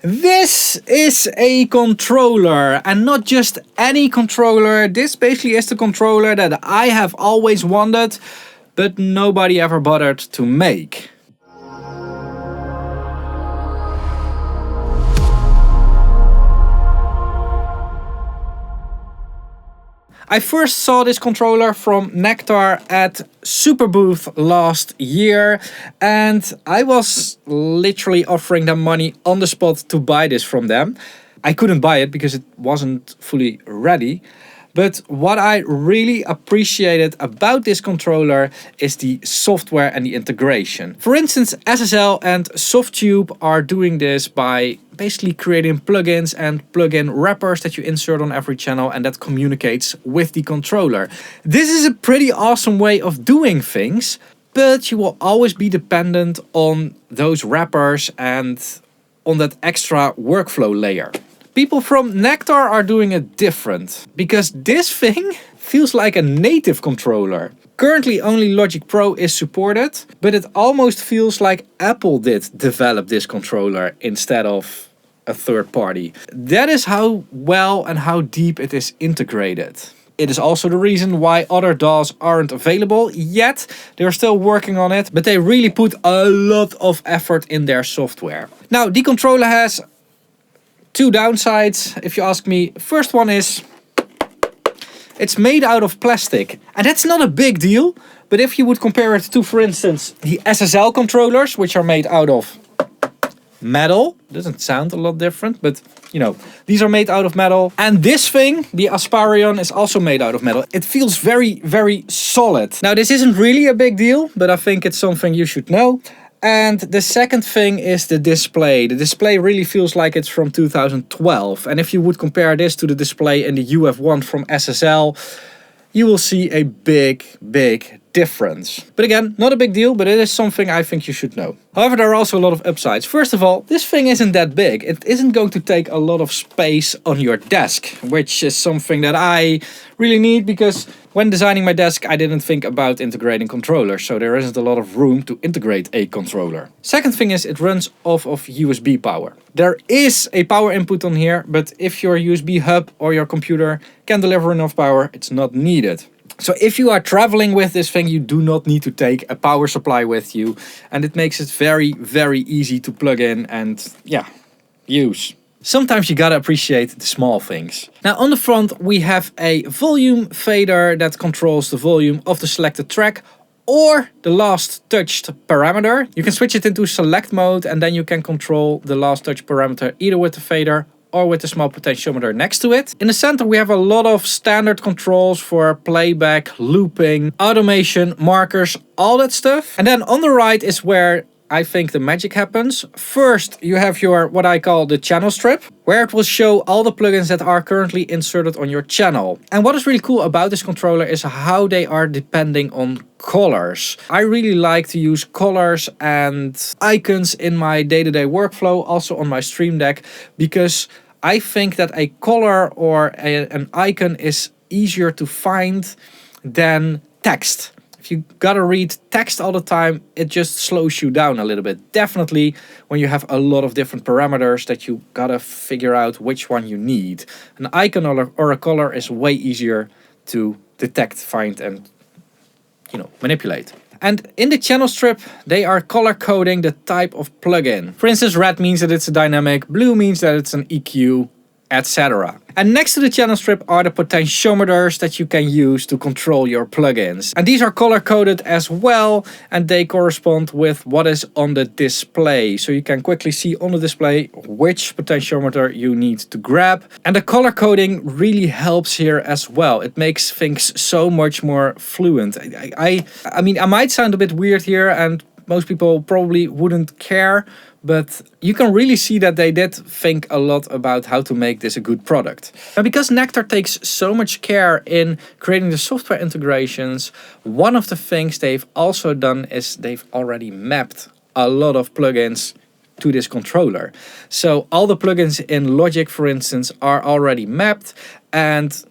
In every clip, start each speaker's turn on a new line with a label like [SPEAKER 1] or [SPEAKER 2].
[SPEAKER 1] This is a controller, and not just any controller. This basically is the controller that I have always wanted, but nobody ever bothered to make. I first saw this controller from Nektar at Super Booth last year, and I was literally offering them money on the spot to buy this from them. I couldn't buy it because it wasn't fully ready. But what I really appreciated about this controller is the software and the integration. For instance, SSL and Softube are doing this by basically creating plugins and plugin wrappers that you insert on every channel, and that communicates with the controller. This is a pretty awesome way of doing things, but you will always be dependent on those wrappers and on that extra workflow layer. People from Nektar are doing it different, because this thing feels like a native controller. Currently only Logic Pro is supported, but it almost feels like Apple did develop this controller instead of a third party. That is how well and how deep it is integrated. It is also the reason why other DAWs aren't available yet. They're still working on it, but they really put a lot of effort in their software. Now, the controller has two downsides, if you ask me. First one is it's made out of plastic, and that's not a big deal. But if you would compare it to, for instance, the SSL controllers, which are made out of metal, doesn't sound a lot different, but you know, these are made out of metal. And this thing, the Asparion, is also made out of metal. It feels very, very solid. Now, this isn't really a big deal, but I think it's something you should know. And the second thing is the display. The display really feels like it's from 2012. And if you would compare this to the display in the UF1 from SSL, you will see a big, big difference. But again, not a big deal, but it is something I think you should know. However, there are also a lot of upsides. First of all, this thing isn't that big. It isn't going to take a lot of space on your desk, which is something that I really need, because when designing my desk, I didn't think about integrating controllers, so there isn't a lot of room to integrate a controller. Second thing is it runs off of USB power. There is a power input on here, but if your USB hub or your computer can deliver enough power, it's not needed. So if you are traveling with this thing, you do not need to take a power supply with you, and it makes it very, very easy to plug in and, yeah, use. Sometimes you gotta appreciate the small things. Now, on the front we have a volume fader that controls the volume of the selected track or the last touched parameter. You can switch it into select mode, and then you can control the last touch parameter either with the fader or with a small potentiometer next to it. In the center we have a lot of standard controls for playback, looping, automation, markers, all that stuff. And then on the right is where I think the magic happens. First, you have your, what I call the channel strip, where it will show all the plugins that are currently inserted on your channel. And what is really cool about this controller is how they are depending on colors. I really like to use colors and icons in my day-to-day workflow, also on my Stream Deck, because I think that a color or an icon is easier to find than text. If you gotta read text all the time, it just slows you down a little bit. Definitely when you have a lot of different parameters that you gotta figure out which one you need. An icon or a color is way easier to detect, find, and, you know, manipulate. And in the channel strip, they are color coding the type of plugin. For instance, red means that it's a dynamic, blue means that it's an EQ, etc. And next to the channel strip are the potentiometers that you can use to control your plugins. And these are color coded as well, and they correspond with what is on the display. So you can quickly see on the display which potentiometer you need to grab. And the color coding really helps here as well. It makes things so much more fluent. I mean, I might sound a bit weird here, and most people probably wouldn't care, but you can really see that they did think a lot about how to make this a good product. And because Nektar takes so much care in creating the software integrations, one of the things they've also done is they've already mapped a lot of plugins to this controller. So all the plugins in Logic, for instance, are already mapped, and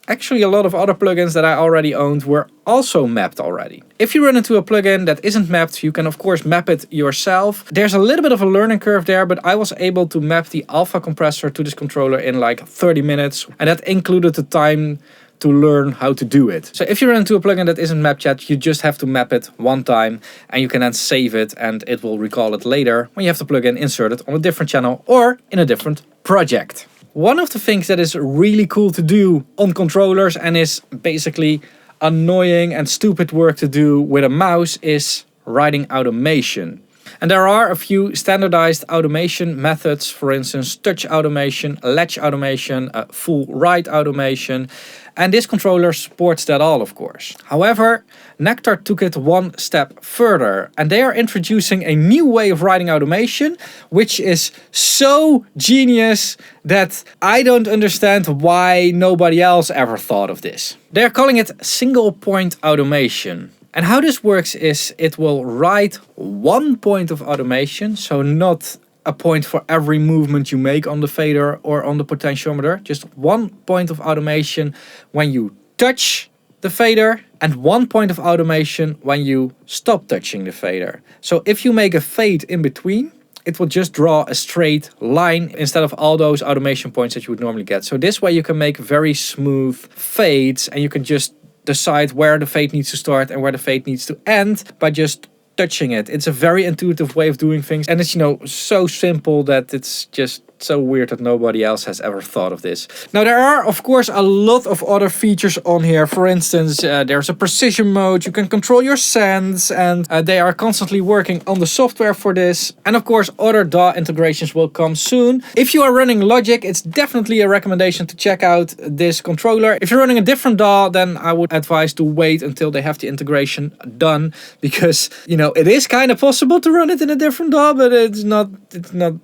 [SPEAKER 1] Actually, a lot of other plugins that I already owned were also mapped already. If you run into a plugin that isn't mapped, you can of course map it yourself. There's a little bit of a learning curve there, but I was able to map the alpha compressor to this controller in like 30 minutes. And that included the time to learn how to do it. So if you run into a plugin that isn't mapped yet, you just have to map it one time and you can then save it and it will recall it later when you have the plugin inserted on a different channel or in a different project. One of the things that is really cool to do on controllers and is basically annoying and stupid work to do with a mouse is writing automation. And there are a few standardized automation methods, for instance, touch automation, latch automation, full write automation. And this controller supports that all, of course. However, Nektar took it one step further and they are introducing a new way of writing automation, which is so genius that I don't understand why nobody else ever thought of this. They're calling it single point automation. And how this works is it will write one point of automation, so not a point for every movement you make on the fader or on the potentiometer, just one point of automation when you touch the fader and one point of automation when you stop touching the fader. So if you make a fade in between, it will just draw a straight line instead of all those automation points that you would normally get. So this way you can make very smooth fades and you can just decide where the fade needs to start and where the fade needs to end by just touching it. It's a very intuitive way of doing things and it's, you know, so simple that it's just so weird that nobody else has ever thought of this. Now there are of course a lot of other features on here. For instance, there's a precision mode, you can control your sends, and they are constantly working on the software for this. And of course other DAW integrations will come soon. If you are running Logic, it's definitely a recommendation to check out this controller. If you're running a different DAW, then I would advise to wait until they have the integration done, because, you know, it is kind of possible to run it in a different DAW, but it's not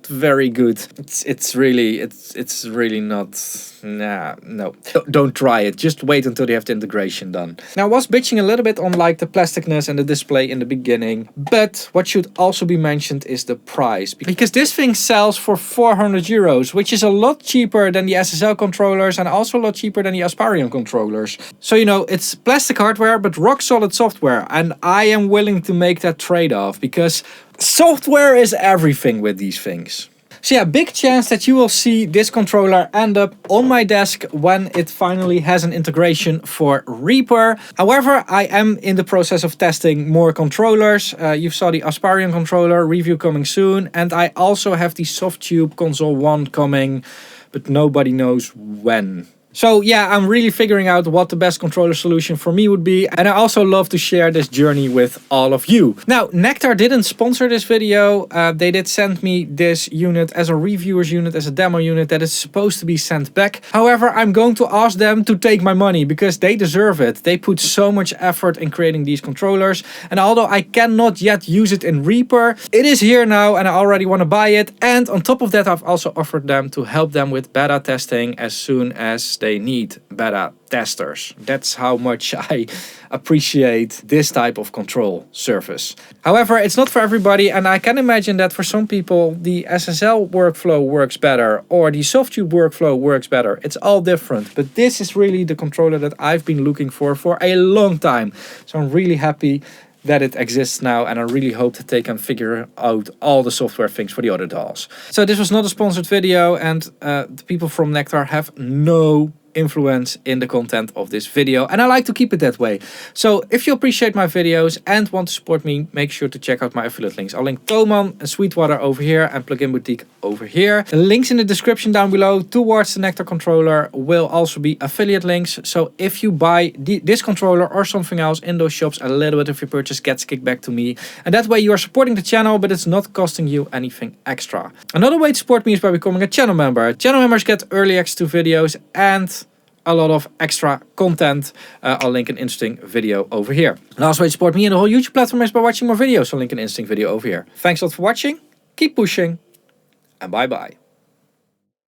[SPEAKER 1] very good. It's really not. Nah, no. Don't try it. Just wait until they have the integration done. Now I was bitching a little bit on like the plasticness and the display in the beginning, but what should also be mentioned is the price, because this thing sells for 400 euros, which is a lot cheaper than the SSL controllers and also a lot cheaper than the Asparium controllers. So, you know, it's plastic hardware but rock solid software, and I am willing to make that trade-off because software is everything with these things. So yeah, big chance that you will see this controller end up on my desk when it finally has an integration for Reaper. However, I am in the process of testing more controllers. You saw the Asparium controller review coming soon, and I also have the Softube Console 1 coming, but nobody knows when. So yeah, I'm really figuring out what the best controller solution for me would be, and I also love to share this journey with all of you. Now, Nektar didn't sponsor this video. They did send me this unit as a reviewer's unit, as a demo unit that is supposed to be sent back. However, I'm going to ask them to take my money because they deserve it. They put so much effort in creating these controllers, and although I cannot yet use it in Reaper, it is here now and I already want to buy it. And on top of that, I've also offered them to help them with beta testing as soon as they need beta testers. That's how much I appreciate this type of control service. However, it's not for everybody, and I can imagine that for some people the SSL workflow works better or the Softube workflow works better. It's all different, but this is really the controller that I've been looking for a long time. So I'm really happy that it exists now, and I really hope that they can figure out all the software things for the other DAWs. So this was not a sponsored video, and the people from Nektar have no influence in the content of this video, and I like to keep it that way. So if you appreciate my videos and want to support me, make sure to check out my affiliate links. I'll link Thomann and Sweetwater over here and Plugin Boutique over here. The links in the description down below towards the Nektar controller will also be affiliate links. So if you buy this controller or something else in those shops, a little bit of your purchase gets kicked back to me, and that way you are supporting the channel, but it's not costing you anything extra. Another way to support me is by becoming a channel member. Channel members get early access to videos and a lot of extra content. I'll link an interesting video over here. Last way to support me and the whole YouTube platform is by watching more videos. I'll link an interesting video over here. Thanks a lot for watching, keep pushing, and bye bye.